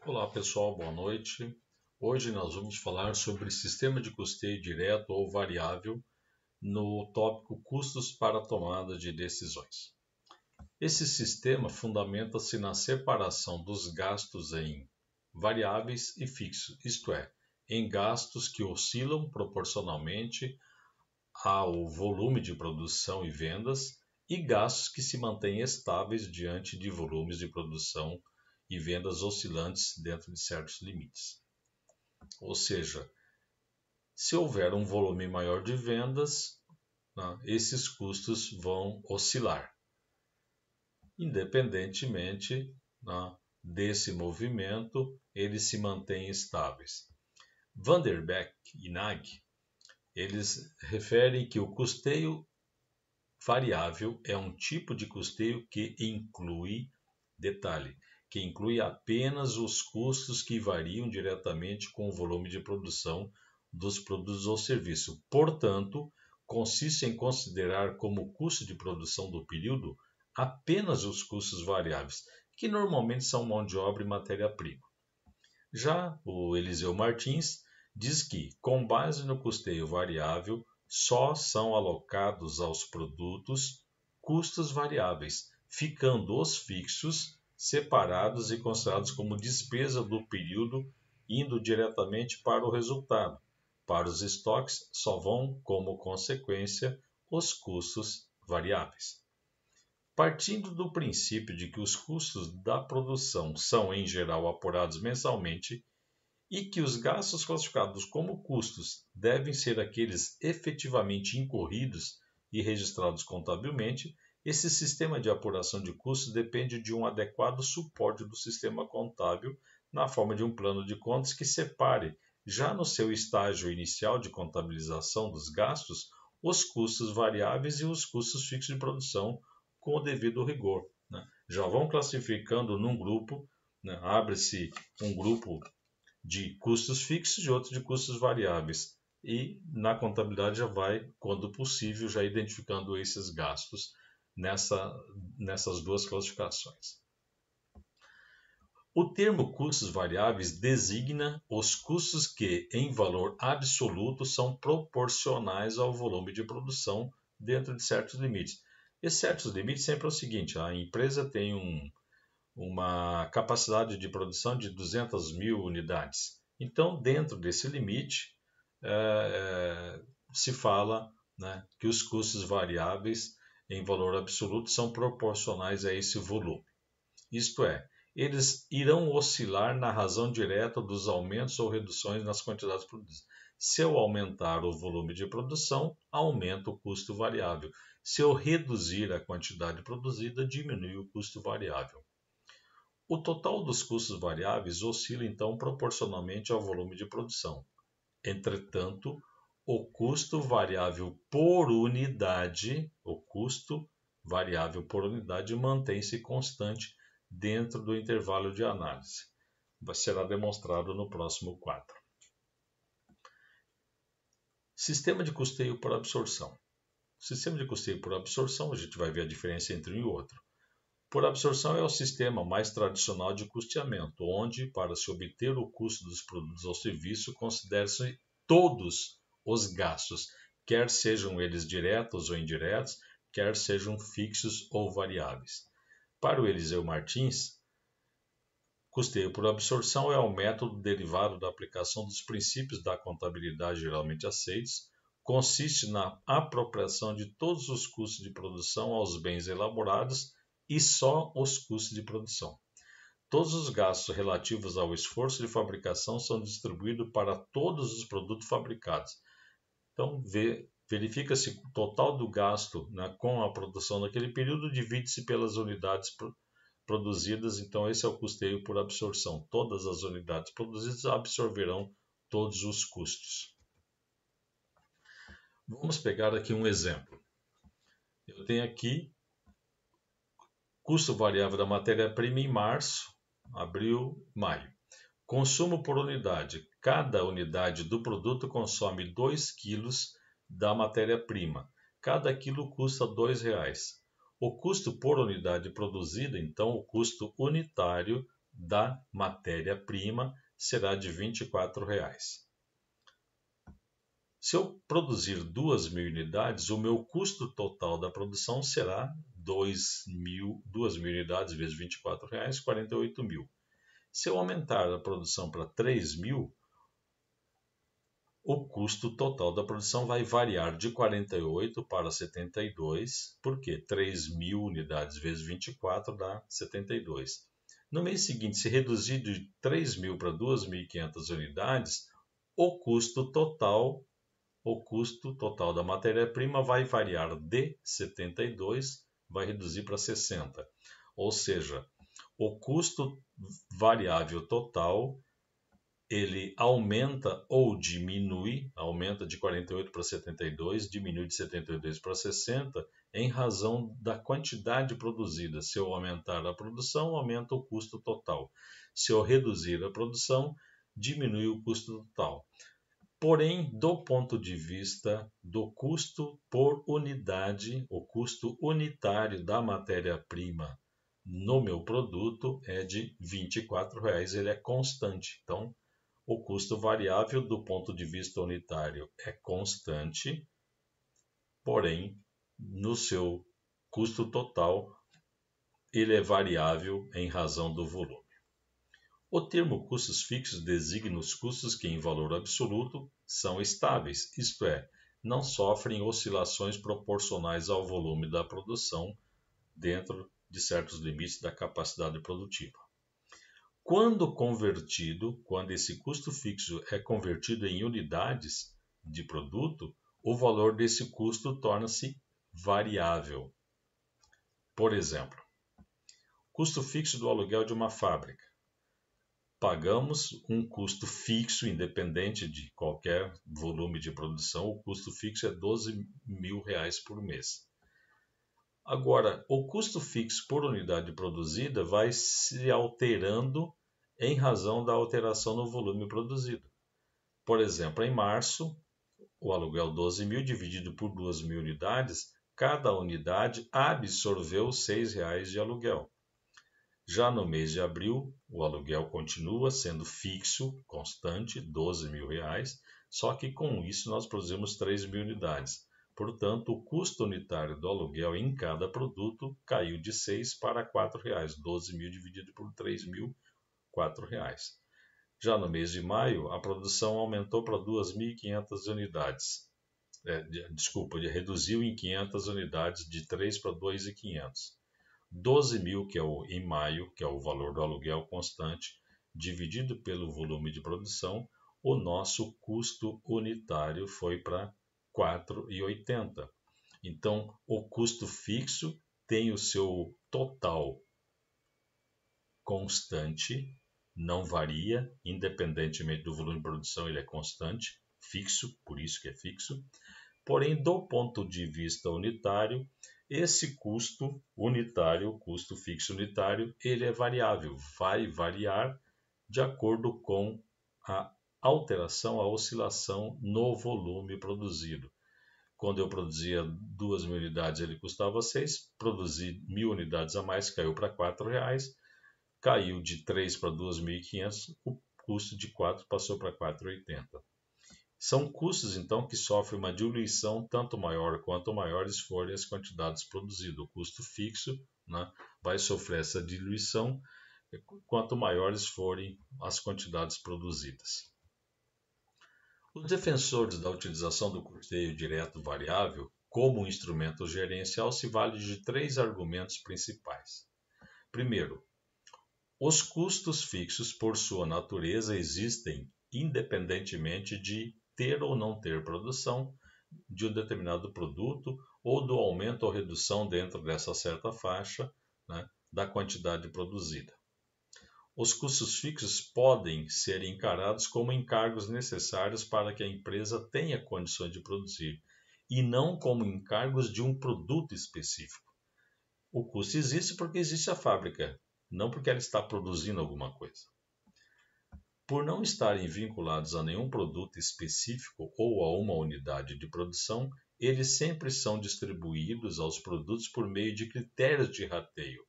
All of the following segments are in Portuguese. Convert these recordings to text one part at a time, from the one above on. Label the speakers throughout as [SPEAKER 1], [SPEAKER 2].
[SPEAKER 1] Olá pessoal, boa noite. Hoje nós vamos falar sobre sistema de custeio direto ou variável no tópico custos para a tomada de decisões. Esse sistema fundamenta-se na separação dos gastos em variáveis e fixos, isto é, em gastos que oscilam proporcionalmente ao volume de produção e vendas e gastos que se mantêm estáveis diante de volumes de produção e vendas oscilantes dentro de certos limites. Ou seja, se houver um volume maior de vendas, esses custos vão oscilar, independentemente desse movimento, eles se mantêm estáveis. Van der Beek e Nag, eles referem que o custeio variável é um tipo de custeio que inclui, detalhe, que inclui apenas os custos que variam diretamente com o volume de produção dos produtos ou serviços. Portanto, consiste em considerar como custo de produção do período apenas os custos variáveis, que normalmente são mão de obra e matéria-prima. Já o Eliseu Martins diz que, com base no custeio variável, só são alocados aos produtos custos variáveis, ficando os fixos separados e considerados como despesa do período, indo diretamente para o resultado. Para os estoques, só vão como consequência os custos variáveis. Partindo do princípio de que os custos da produção são, em geral, apurados mensalmente e que os gastos classificados como custos devem ser aqueles efetivamente incorridos e registrados contabilmente, esse sistema de apuração de custos depende de um adequado suporte do sistema contábil na forma de um plano de contas que separe, já no seu estágio inicial de contabilização dos gastos, os custos variáveis e os custos fixos de produção com o devido rigor. Já vão classificando num grupo, abre-se um grupo de custos fixos e outro de custos variáveis. E na contabilidade já vai, quando possível, já identificando esses gastos nessas duas classificações. O termo custos variáveis designa os custos que, em valor absoluto, são proporcionais ao volume de produção dentro de certos limites. E certos limites sempre é o seguinte: a empresa tem uma capacidade de produção de 200 mil unidades. Então, dentro desse limite, se fala, que os custos variáveis em valor absoluto são proporcionais a esse volume. Isto é, eles irão oscilar na razão direta dos aumentos ou reduções nas quantidades produzidas. Se eu aumentar o volume de produção, aumenta o custo variável. Se eu reduzir a quantidade produzida, diminui o custo variável. O total dos custos variáveis oscila então proporcionalmente ao volume de produção. Entretanto, o custo variável por unidade, mantém-se constante dentro do intervalo de análise. Será demonstrado no próximo quadro. Sistema de custeio por absorção. O sistema de custeio por absorção, a gente vai ver a diferença entre um e outro. Por absorção é o sistema mais tradicional de custeamento, onde, para se obter o custo dos produtos ou serviços, consideram-se todos os gastos, quer sejam eles diretos ou indiretos, quer sejam fixos ou variáveis. Para o Eliseu Martins, custeio por absorção é o método derivado da aplicação dos princípios da contabilidade geralmente aceitos, consiste na apropriação de todos os custos de produção aos bens elaborados e só os custos de produção. Todos os gastos relativos ao esforço de fabricação são distribuídos para todos os produtos fabricados. Então, verifica-se o total do gasto, com a produção naquele período, divide-se pelas unidades produzidas. Então, esse é o custeio por absorção. Todas as unidades produzidas absorverão todos os custos. Vamos pegar aqui um exemplo. Eu tenho aqui custo variável da matéria-prima em março, abril, maio. Consumo por unidade. Cada unidade do produto consome 2 kg da matéria-prima. Cada quilo custa R$ 2,00. O custo por unidade produzida, então, o custo unitário da matéria-prima será de R$ 24. Se eu produzir 2.000 unidades, o meu custo total da produção será 2.000 unidades vezes R$ 24, 48 mil. Se eu aumentar a produção para 3.000, o custo total da produção vai variar de 48 para 72, porque 3.000 unidades vezes 24 dá 72. No mês seguinte, se reduzir de 3.000 para 2.500 unidades, o custo total da matéria-prima vai variar de 72, vai reduzir para 60. Ou seja, o custo variável total ele aumenta ou diminui, aumenta de 48 para 72, diminui de 72 para 60, em razão da quantidade produzida. Se eu aumentar a produção, aumenta o custo total. Se eu reduzir a produção, diminui o custo total. Porém, do ponto de vista do custo por unidade, o custo unitário da matéria-prima no meu produto é de R$ 24, ele é constante. Então, o custo variável do ponto de vista unitário é constante, porém, no seu custo total, ele é variável em razão do volume. O termo custos fixos designa os custos que, em valor absoluto, são estáveis, isto é, não sofrem oscilações proporcionais ao volume da produção dentro de certos limites da capacidade produtiva. Quando esse custo fixo é convertido em unidades de produto, o valor desse custo torna-se variável. Por exemplo, custo fixo do aluguel de uma fábrica. Pagamos um custo fixo, independente de qualquer volume de produção, o custo fixo é R$ 12.000 por mês. Agora, o custo fixo por unidade produzida vai se alterando em razão da alteração no volume produzido. Por exemplo, em março, o aluguel 12.000 dividido por 2.000 unidades, cada unidade absorveu R$ 6 de aluguel. Já no mês de abril, o aluguel continua sendo fixo, constante, R$ 12.000, só que com isso nós produzimos 3.000 unidades. Portanto, o custo unitário do aluguel em cada produto caiu de R$ 6 para R$ 4. 12.000 dividido por 3.000, R$ 4. Já no mês de maio, a produção aumentou para 2.500 unidades. Reduziu em 500 unidades, de 3 para 2.500. 12.000, em maio, que é o valor do aluguel constante, dividido pelo volume de produção, o nosso custo unitário foi para R$ 4,80. Então, o custo fixo tem o seu total constante, não varia, independentemente do volume de produção, ele é constante, fixo, por isso que é fixo. Porém, do ponto de vista unitário, esse custo unitário, o custo fixo unitário, ele é variável, vai variar de acordo com a alteração, a oscilação no volume produzido. Quando eu produzia 2.000 unidades, ele custava 6, produzi 1.000 unidades a mais, caiu para R$ 4, caiu de 3 para 2.500, o custo de 4 passou para R$ 4,80. São custos, então, que sofrem uma diluição tanto maior quanto maiores forem as quantidades produzidas. O custo fixo, né, vai sofrer essa diluição quanto maiores forem as quantidades produzidas. Os defensores da utilização do custeio direto variável como instrumento gerencial se valem de 3 argumentos principais. Primeiro, os custos fixos, por sua natureza, existem independentemente de ter ou não ter produção de um determinado produto ou do aumento ou redução dentro dessa certa faixa, né, da quantidade produzida. Os custos fixos podem ser encarados como encargos necessários para que a empresa tenha condições de produzir e não como encargos de um produto específico. O custo existe porque existe a fábrica, não porque ela está produzindo alguma coisa. Por não estarem vinculados a nenhum produto específico ou a uma unidade de produção, eles sempre são distribuídos aos produtos por meio de critérios de rateio,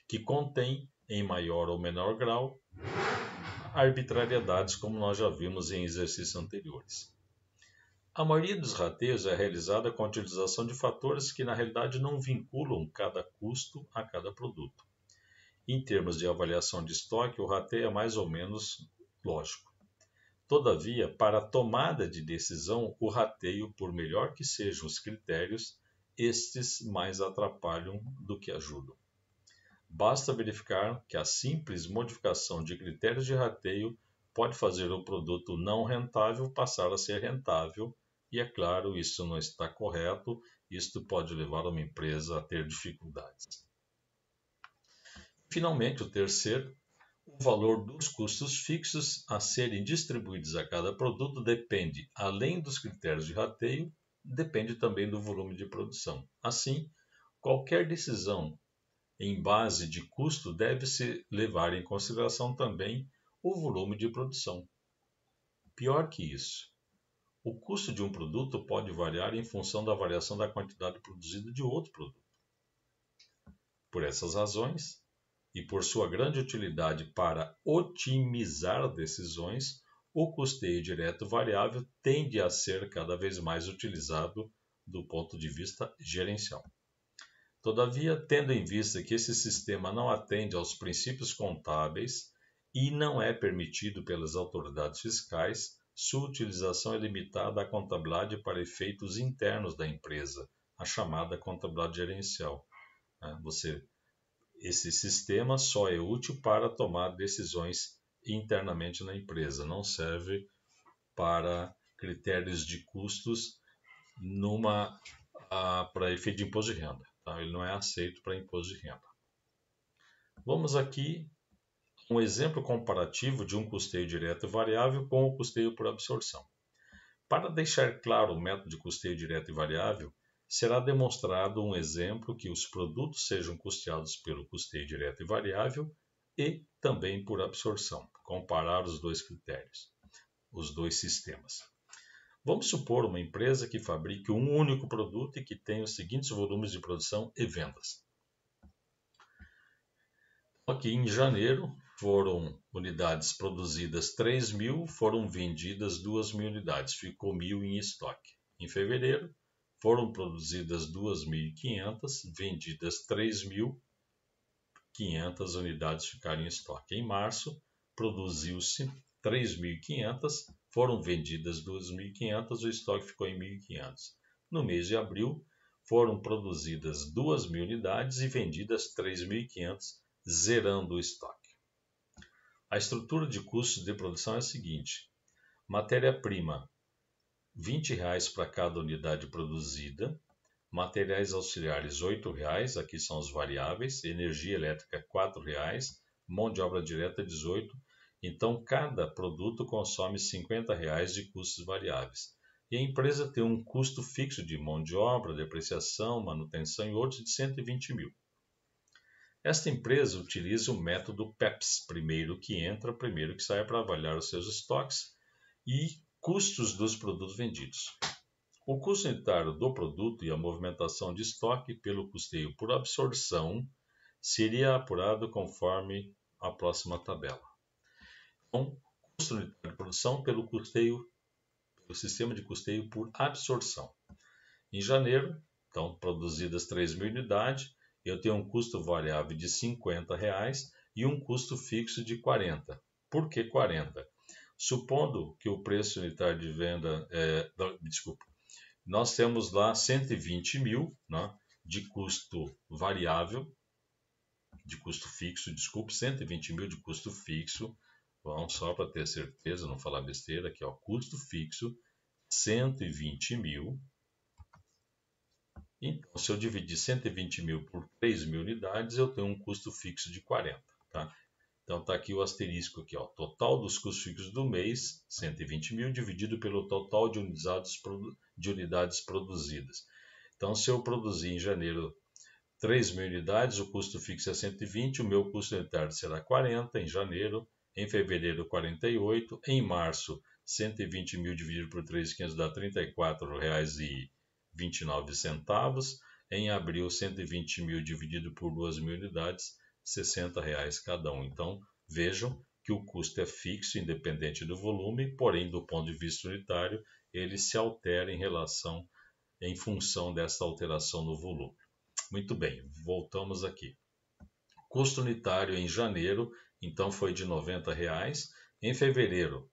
[SPEAKER 1] que contêm em maior ou menor grau, arbitrariedades, como nós já vimos em exercícios anteriores. A maioria dos rateios é realizada com a utilização de fatores que na realidade não vinculam cada custo a cada produto. Em termos de avaliação de estoque, o rateio é mais ou menos lógico. Todavia, para a tomada de decisão, o rateio, por melhor que sejam os critérios, estes mais atrapalham do que ajudam. Basta verificar que a simples modificação de critérios de rateio pode fazer o produto não rentável passar a ser rentável, e é claro, isso não está correto, isto pode levar uma empresa a ter dificuldades. Finalmente, o terceiro, o valor dos custos fixos a serem distribuídos a cada produto depende, além dos critérios de rateio, depende também do volume de produção. Assim, qualquer decisão em base de custo deve-se levar em consideração também o volume de produção. Pior que isso, o custo de um produto pode variar em função da variação da quantidade produzida de outro produto. Por essas razões, e por sua grande utilidade para otimizar decisões, o custeio direto variável tende a ser cada vez mais utilizado do ponto de vista gerencial. Todavia, tendo em vista que esse sistema não atende aos princípios contábeis e não é permitido pelas autoridades fiscais, sua utilização é limitada à contabilidade para efeitos internos da empresa, a chamada contabilidade gerencial. Esse sistema só é útil para tomar decisões internamente na empresa, não serve para critérios de custos para efeito de imposto de renda. Tá? Ele não é aceito para imposto de renda. Vamos aqui um exemplo comparativo de um custeio direto e variável com o custeio por absorção. Para deixar claro o método de custeio direto e variável, será demonstrado um exemplo que os produtos sejam custeados pelo custeio direto e variável e também por absorção, comparar os dois critérios, os dois sistemas. Vamos supor uma empresa que fabrique um único produto e que tenha os seguintes volumes de produção e vendas. Aqui em janeiro foram unidades produzidas 3.000, foram vendidas 2.000 unidades, ficou 1.000 em estoque. Em fevereiro foram produzidas 2.500, vendidas 3.500 unidades ficaram em estoque. Em março produziu-se 3.500, foram vendidas 2.500, o estoque ficou em 1.500. No mês de abril foram produzidas 2.000 unidades e vendidas 3.500, zerando o estoque. A estrutura de custos de produção é a seguinte: matéria-prima, R$ 20 para cada unidade produzida, materiais auxiliares, R$ 8, aqui são os variáveis, energia elétrica, R$ 4, mão de obra direta, 18. Então, cada produto consome R$ 50 de custos variáveis. E a empresa tem um custo fixo de mão de obra, depreciação, manutenção e outros de 120 mil. Esta empresa utiliza o método PEPS, primeiro que entra, primeiro que sai, para avaliar os seus estoques e custos dos produtos vendidos. O custo unitário do produto e a movimentação de estoque pelo custeio por absorção seria apurado conforme a próxima tabela. Então, custo unitário de produção pelo sistema de custeio por absorção. Em janeiro, então, produzidas 3.000 unidades, eu tenho um custo variável de R$ 50 e um custo fixo de 40. Por que 40? Supondo que o preço unitário de venda, nós temos lá 120 mil, né, de custo variável, de custo fixo, 120 mil de custo fixo. Vamos só para ter certeza, não falar besteira, aqui, ó, custo fixo, 120 mil. Então, se eu dividir 120 mil por 3.000 unidades, eu tenho um custo fixo de 40. Tá? Então, está aqui o asterisco. Aqui, ó, total dos custos fixos do mês, 120 mil, dividido pelo total de unidades produzidas. Então, se eu produzir em janeiro 3.000 unidades, o custo fixo é 120, o meu custo unitário será 40 em janeiro, em fevereiro 48, em março 120 mil dividido por 3.500 dá R$ 34,29. Em abril, 120 mil dividido por 2.000 unidades R$ 60 cada um. Então, vejam que o custo é fixo, independente do volume, porém, do ponto de vista unitário, ele se altera em função dessa alteração no volume. Muito bem, voltamos aqui. Custo unitário em janeiro, então, foi de R$ 90. Em fevereiro,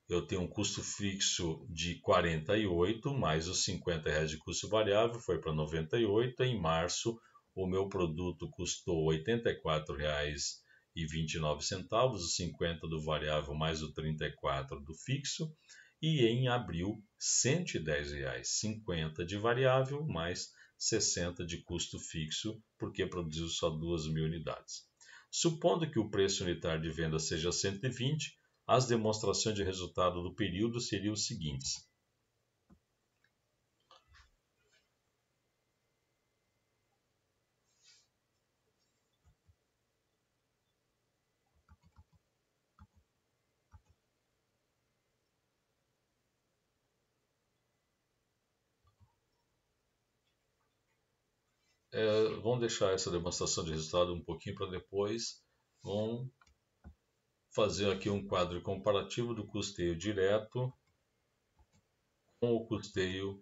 [SPEAKER 1] eu tenho um custo fixo de 48, mais os R$ 50 de custo variável, foi para 98. Em março, o meu produto custou R$ 84,29, os 50 do variável mais o 34 do fixo. E em abril, R$ 110, 50 de variável mais 60 de custo fixo, porque produziu só 2.000 unidades. Supondo que o preço unitário de venda seja 120, as demonstrações de resultado do período seriam os seguintes. Vamos deixar essa demonstração de resultado um pouquinho para depois. Vamos fazer aqui um quadro comparativo do custeio direto com o custeio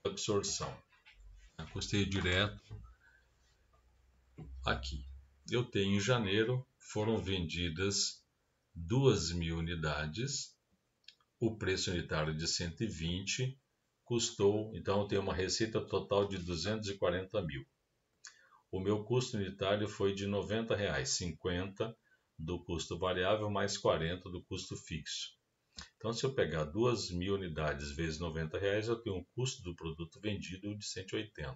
[SPEAKER 1] de absorção. Custeio direto, aqui. Eu tenho em janeiro, foram vendidas 2.000 unidades, o preço unitário de 120 custou, então eu tenho uma receita total de 240 mil. O meu custo unitário foi de R$ 90, 50 do custo variável mais 40 do custo fixo. Então, se eu pegar 2.000 unidades vezes R$ 90, eu tenho um custo do produto vendido de 180.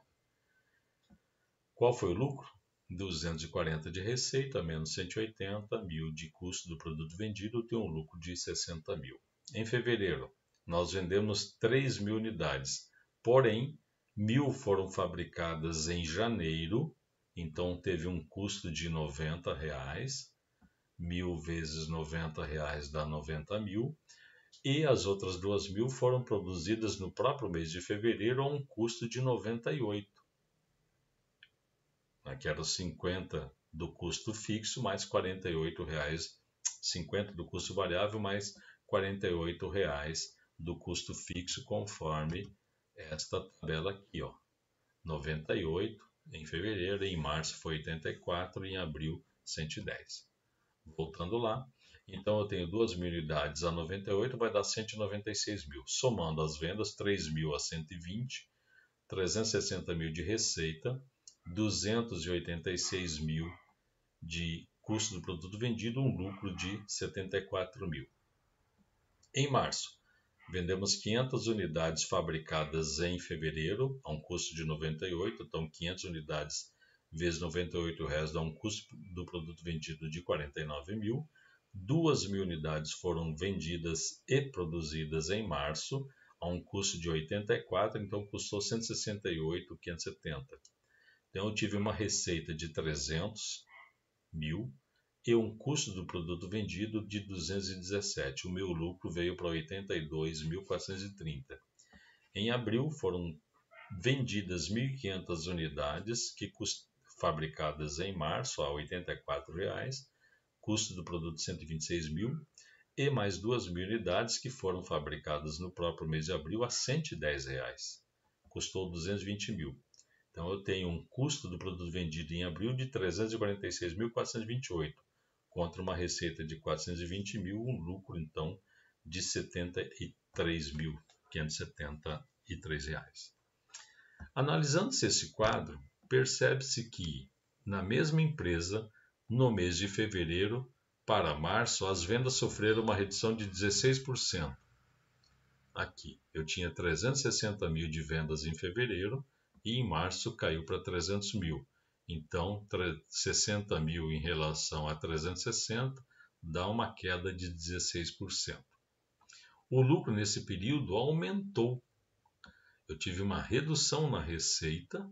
[SPEAKER 1] Qual foi o lucro? 240 de receita menos 180 mil de custo do produto vendido, eu tenho um lucro de 60 mil. Em fevereiro, nós vendemos 3.000 unidades, porém, 1.000 foram fabricadas em janeiro, então teve um custo de R$ 90, 1.000 vezes R$ 90 dá 90 mil, e as outras 2.000 foram produzidas no próprio mês de fevereiro a um custo de R$ 98, que era 50 do custo fixo mais R$ 48, 50 do custo variável mais R$ 48 do custo fixo, conforme esta tabela aqui, ó. 98 em fevereiro, em março foi 84 e em abril 110. Voltando lá, então eu tenho 2.000 unidades a 98, vai dar 196 mil. Somando as vendas, 3.000 a 120, 360 mil de receita, 286 mil de custo do produto vendido, um lucro de 74 mil. Em março, vendemos 500 unidades fabricadas em fevereiro, a um custo de 98, então 500 unidades vezes R$ 98 dá um custo do produto vendido de 49 mil. 2.000 unidades foram vendidas e produzidas em março, a um custo de 84, então custou 168.570. Então eu tive uma receita de 300 mil e um custo do produto vendido de 217. O meu lucro veio para 82.430. Em abril foram vendidas 1.500 unidades fabricadas em março a R$ 84, custo do produto 126 mil, e mais 2.000 unidades que foram fabricadas no próprio mês de abril a R$ 110, custou 220 mil. Então eu tenho um custo do produto vendido em abril de 346.428, contra uma receita de 420 mil, um lucro então de R$ 73.573. Analisando-se esse quadro, percebe-se que, na mesma empresa, no mês de fevereiro para março, as vendas sofreram uma redução de 16%. Aqui, eu tinha 360 mil de vendas em fevereiro e em março caiu para 300 mil. Então, 60 mil em relação a 360 dá uma queda de 16%. O lucro nesse período aumentou. Eu tive uma redução na receita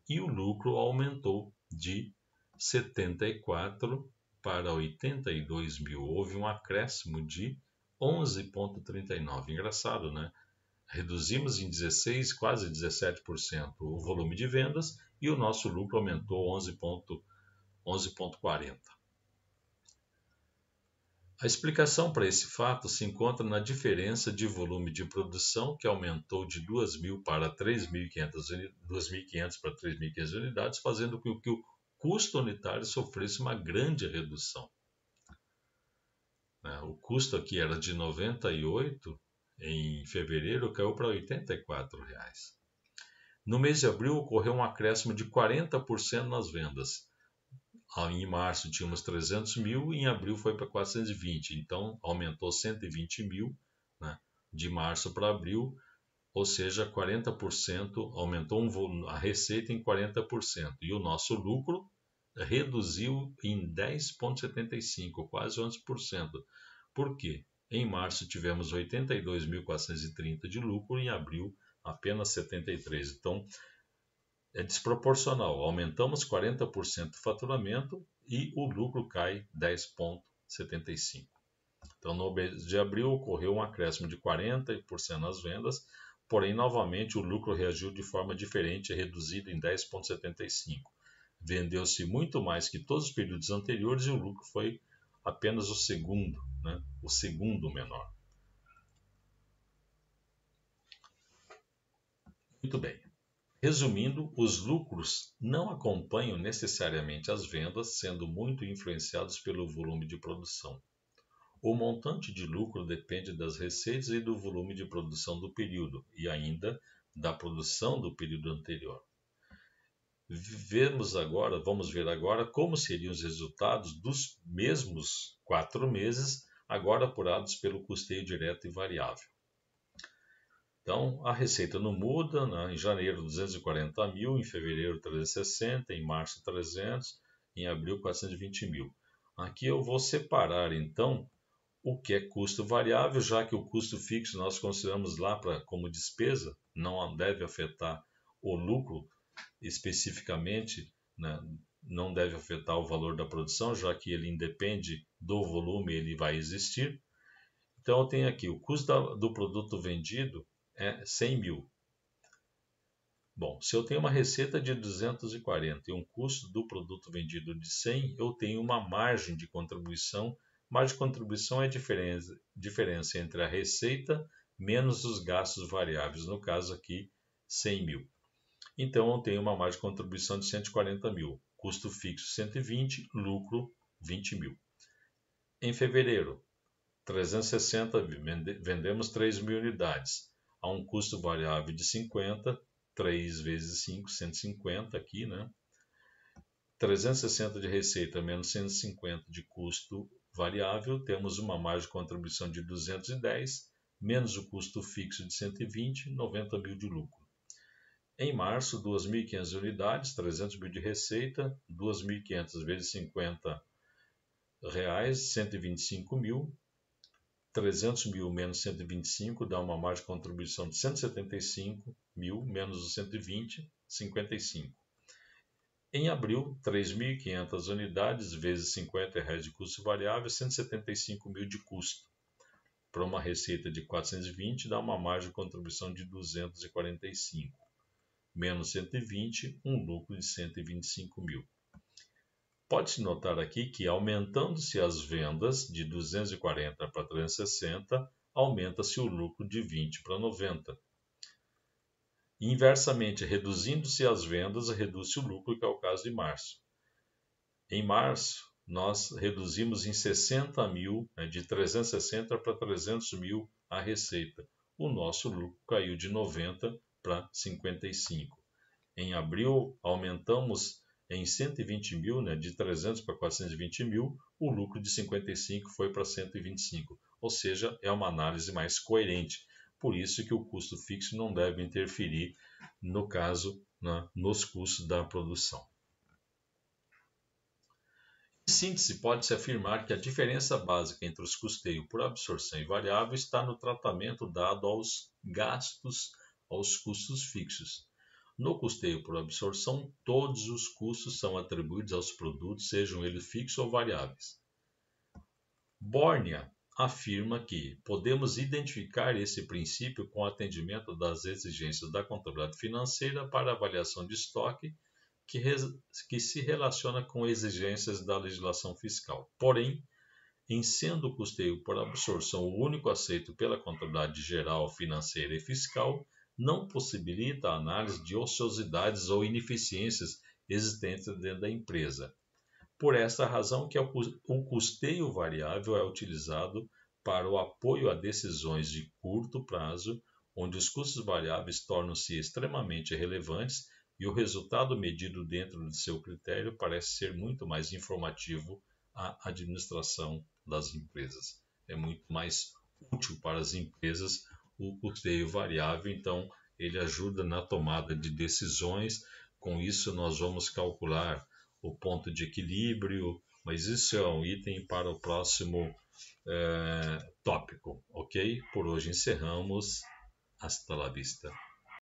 [SPEAKER 1] e o lucro aumentou de 74 para 82 mil. Houve um acréscimo de 11,39. Engraçado, né? Reduzimos em 16, quase 17% o volume de vendas e o nosso lucro aumentou 11,40. A explicação para esse fato se encontra na diferença de volume de produção, que aumentou de 2.000 para 3.500 para 3.500 unidades, fazendo com que o custo unitário sofresse uma grande redução. O custo aqui era de R$ 98, em fevereiro caiu para R$ 84. No mês de abril ocorreu um acréscimo de 40% nas vendas. Em março tínhamos 300 mil e em abril foi para 420, então aumentou 120 mil, né, de março para abril, ou seja, 40%, aumentou a receita em 40%, e o nosso lucro reduziu em 10,75%, quase 11%. Por quê? Em março tivemos 82.430 de lucro e em abril apenas 73. Então, é desproporcional. Aumentamos 40% do faturamento e o lucro cai 10,75%. Então, no mês de abril ocorreu um acréscimo de 40% nas vendas, porém, novamente, o lucro reagiu de forma diferente, reduzido em 10,75%. Vendeu-se muito mais que todos os períodos anteriores e o lucro foi apenas o segundo menor. Muito bem. Resumindo, os lucros não acompanham necessariamente as vendas, sendo muito influenciados pelo volume de produção. O montante de lucro depende das receitas e do volume de produção do período, e ainda da produção do período anterior. Vamos ver agora como seriam os resultados dos mesmos 4 meses, agora apurados pelo custeio direto e variável. Então, a receita não muda, né? Em janeiro 240 mil, em fevereiro 360, em março 300, em abril 420 mil. Aqui eu vou separar então o que é custo variável, já que o custo fixo nós consideramos lá como despesa, não deve afetar o lucro especificamente, né? Não deve afetar o valor da produção, já que ele independe do volume, ele vai existir. Então eu tenho aqui o custo do produto vendido é 100 mil. Bom, se eu tenho uma receita de 240 e um custo do produto vendido de 100, eu tenho uma margem de contribuição. Margem de contribuição é a diferença entre a receita menos os gastos variáveis, no caso aqui 100 mil. Então eu tenho uma margem de contribuição de 140 mil, custo fixo 120, lucro 20 mil. Em fevereiro, 360 mil, vendemos 3 mil unidades. A um custo variável de 50, 3 vezes 5, 150 aqui, né? 360 de receita menos 150 de custo variável, temos uma margem de contribuição de 210, menos o custo fixo de 120, 90 mil de lucro. Em março, 2.500 unidades, 300 mil de receita, 2.500 vezes 50 reais, 125 mil. 300 mil menos 125 dá uma margem de contribuição de 175 mil menos os 120, 55. Em abril, 3.500 unidades vezes 50 reais de custo variável, 175 mil de custo. Para uma receita de 420 dá uma margem de contribuição de 245, menos 120, um lucro de 125 mil. Pode-se notar aqui que, aumentando-se as vendas de 240 para 360, aumenta-se o lucro de 20 para 90. Inversamente, reduzindo-se as vendas, reduz-se o lucro, que é o caso de março. Em março, nós reduzimos em 60 mil, de 360 para 300 mil a receita. O nosso lucro caiu de 90 para 55. Em abril, aumentamos em 120 mil, de 300 para 420 mil, o lucro de 55 foi para 125, ou seja, é uma análise mais coerente. Por isso que o custo fixo não deve interferir, no caso, nos custos da produção. Em síntese, pode-se afirmar que a diferença básica entre os custeios por absorção e variável está no tratamento dado aos gastos, aos custos fixos. No custeio por absorção, todos os custos são atribuídos aos produtos, sejam eles fixos ou variáveis. Bórnia afirma que podemos identificar esse princípio com o atendimento das exigências da contabilidade financeira para avaliação de estoque, que se relaciona com exigências da legislação fiscal. Porém, em sendo o custeio por absorção o único aceito pela contabilidade geral, financeira e fiscal, não possibilita a análise de ociosidades ou ineficiências existentes dentro da empresa. Por esta razão que o custeio variável é utilizado para o apoio a decisões de curto prazo, onde os custos variáveis tornam-se extremamente relevantes e o resultado medido dentro de seu critério parece ser muito mais informativo à administração das empresas. É muito mais útil para as empresas o custeio variável, então ele ajuda na tomada de decisões. Com isso, nós vamos calcular o ponto de equilíbrio, mas isso é um item para o próximo tópico, ok? Por hoje encerramos. Hasta la vista.